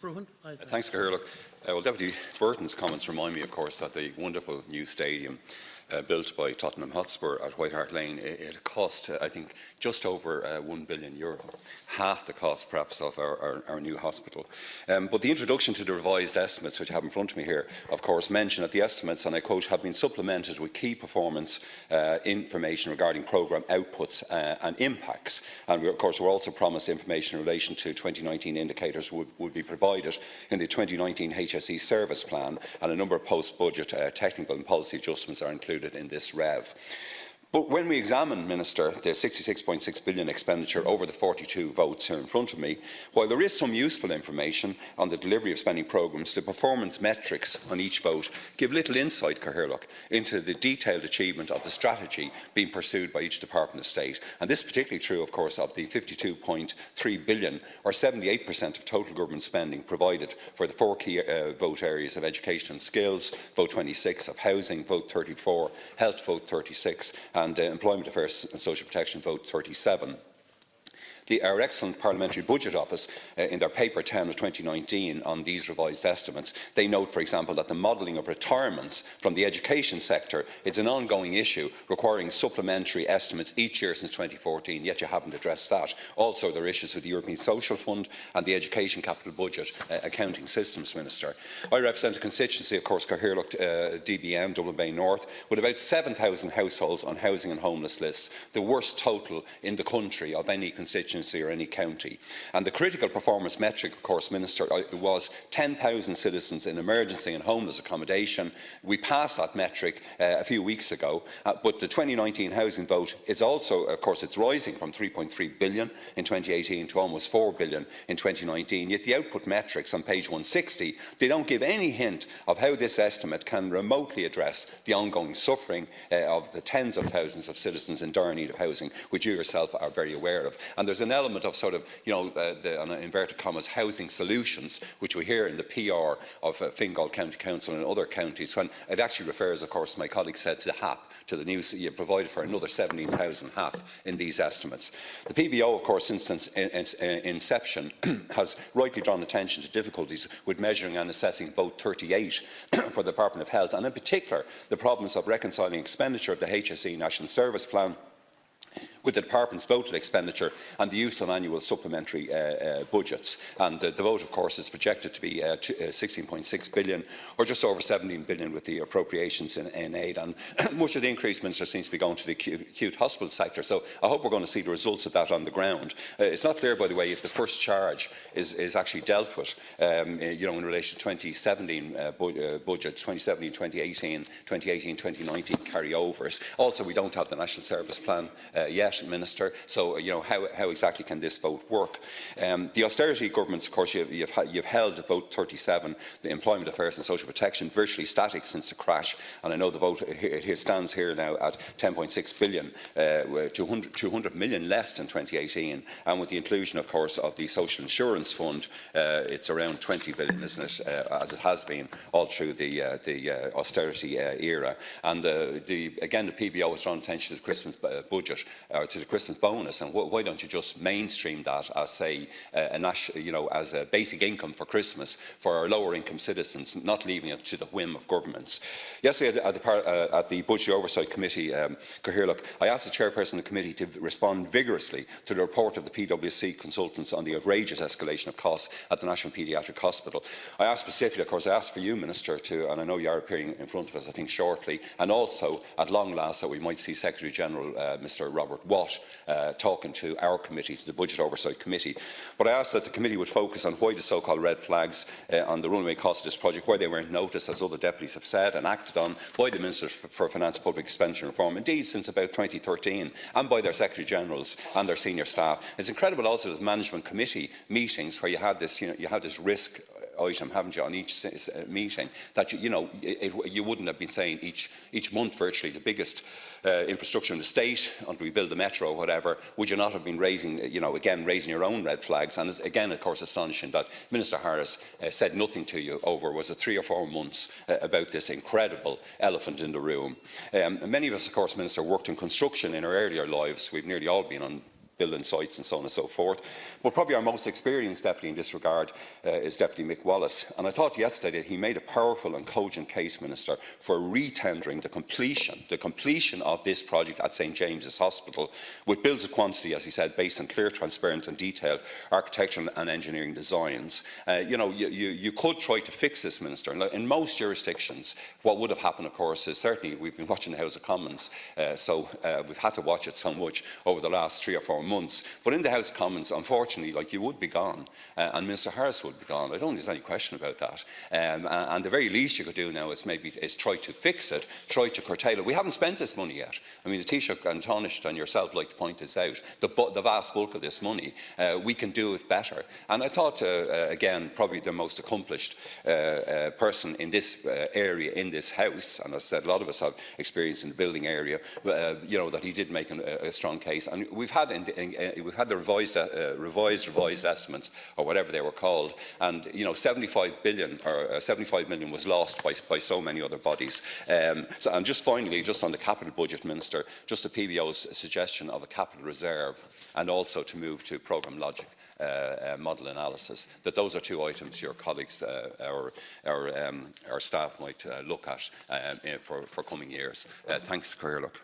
Broughan. Thanks, Cahir. Well, Deputy Burton's comments remind me, of course, that the wonderful new stadium built by Tottenham Hotspur at White Hart Lane, it cost, I think, just over €1 billion, half the cost, perhaps, of our new hospital. But the introduction to the revised estimates, which I have in front of me here, of course, mention that the estimates, and I quote, have been supplemented with key performance information regarding programme outputs and impacts. And we, of course, were also promised information in relation to 2019 indicators would be provided in the 2019 HSE service plan, and a number of post-budget technical and policy adjustments are included in this REV. But when we examine, Minister, the €66.6 billion expenditure over the 42 votes here in front of me, while there is some useful information on the delivery of spending programmes, the performance metrics on each vote give little insight, Cathaoirleach, into the detailed achievement of the strategy being pursued by each Department of State. And this is particularly true, of course, of the €52.3 billion, or 78% of total government spending provided for the four key vote areas of education and skills, vote 26, of housing, vote 34, health, vote 36, and Employment Affairs and Social Protection, vote 37. Our excellent Parliamentary Budget Office, in their paper 10 of 2019 on these revised estimates, they note, for example, that the modelling of retirements from the education sector is an ongoing issue, requiring supplementary estimates each year since 2014, yet you haven't addressed that. Also, there are issues with the European Social Fund and the Education Capital Budget accounting systems, Minister. I represent a constituency, of course, Cathaoirleach DBM, Dublin Bay North, with about 7,000 households on housing and homeless lists, the worst total in the country of any constituency or any county. And the critical performance metric, of course, Minister, was 10,000 citizens in emergency and homeless accommodation. We passed that metric a few weeks ago, but the 2019 housing vote is also, of course, it's rising from €3.3 billion in 2018 to almost €4 billion in 2019. Yet the output metrics on page 160, they don't give any hint of how this estimate can remotely address the ongoing suffering of the tens of thousands of citizens in dire need of housing, which you yourself are very aware of. And there's an element of sort of, in inverted commas, housing solutions, which we hear in the PR of Fingal County Council and other counties, when it actually refers, of course, my colleague said, to HAP, to the news you provided for another 17,000 HAP in these estimates. The PBO, of course, since inception, has rightly drawn attention to difficulties with measuring and assessing vote 38 for the Department of Health, and in particular the problems of reconciling expenditure of the HSE National Service Plan with the Department's voted expenditure and the use of annual supplementary budgets. And the vote, of course, is projected to be €16.6 billion, or just over €17 billion with the appropriations in aid. And much of the increase, Minister, seems to be going to the acute hospital sector. So I hope we're going to see the results of that on the ground. It's not clear, by the way, if the first charge is actually dealt with, in relation to 2017 budget, 2017, 2018, 2019 carryovers. Also, we don't have the National Service Plan yet, Minister. So, how exactly can this vote work? The austerity governments, of course, you've held vote 37, the Employment Affairs and Social Protection, virtually static since the crash. And I know the vote here stands here now at €10.6 billion, 200 million less than 2018. And with the inclusion, of course, of the Social Insurance Fund, it's around 20 billion, isn't it, as it has been all through the austerity era. And again, the PBO has drawn attention to the Christmas budget, to the Christmas bonus, and why don't you just mainstream that as, say, as a basic income for Christmas for our lower income citizens, not leaving it to the whim of governments. Yesterday at the Budget Oversight Committee, Cathaoirleach, I asked the chairperson of the committee to respond vigorously to the report of the PwC consultants on the outrageous escalation of costs at the National Paediatric Hospital. I asked specifically, of course, I asked for you, Minister, and I know you are appearing in front of us, I think, shortly, and also, at long last, that we might see Secretary General Mr. Robert Watt talking to our committee, to the Budget Oversight Committee. But I asked that the committee would focus on why the so-called red flags on the runaway cost of this project, why they weren't noticed, as other deputies have said, and acted on by the Ministers for Finance, Public Expenditure and Reform, indeed since about 2013, and by their Secretary Generals and their senior staff. It's incredible also that management committee meetings where you had this, you had this risk item, haven't you, on each meeting, that you wouldn't have been saying each month virtually the biggest infrastructure in the state until we build the metro or whatever. Would you not have been raising, again raising your own red flags? And it's, again, of course, astonishing that Minister Harris said nothing to you over, was it 3 or 4 months, about this incredible elephant in the room. Many of us, of course, Minister, worked in construction in our earlier lives. We've nearly all been on building sites and so on and so forth. But probably our most experienced deputy in this regard is Deputy Mick Wallace. And I thought yesterday that he made a powerful and cogent case, Minister, for re-tendering the completion of this project at St James's Hospital, with bills of quantity, as he said, based on clear, transparent and detailed architectural and engineering designs. You could try to fix this, Minister. In most jurisdictions, what would have happened, of course, is certainly we've been watching the House of Commons, so we've had to watch it so much over the last 3 or 4 months. But in the House of Commons, unfortunately, you would be gone, and Minister Harris would be gone. I don't think there's any question about that. And the very least you could do now is try to fix it, try to curtail it. We haven't spent this money yet. I mean, the Taoiseach and Taoiseach and yourself like to point this out. The vast bulk of this money, we can do it better. And I thought, again, probably the most accomplished person in this area, in this House, and as I said, a lot of us have experience in the building area, that he did make a strong case. And we've had the revised estimates, or whatever they were called, and 75 million was lost by so many other bodies. And just finally, just on the capital budget, Minister, just the PBO's suggestion of a capital reserve, and also to move to programme logic model analysis, that those are 2 items your colleagues, our staff might look at for coming years. Thanks, Caoirleach.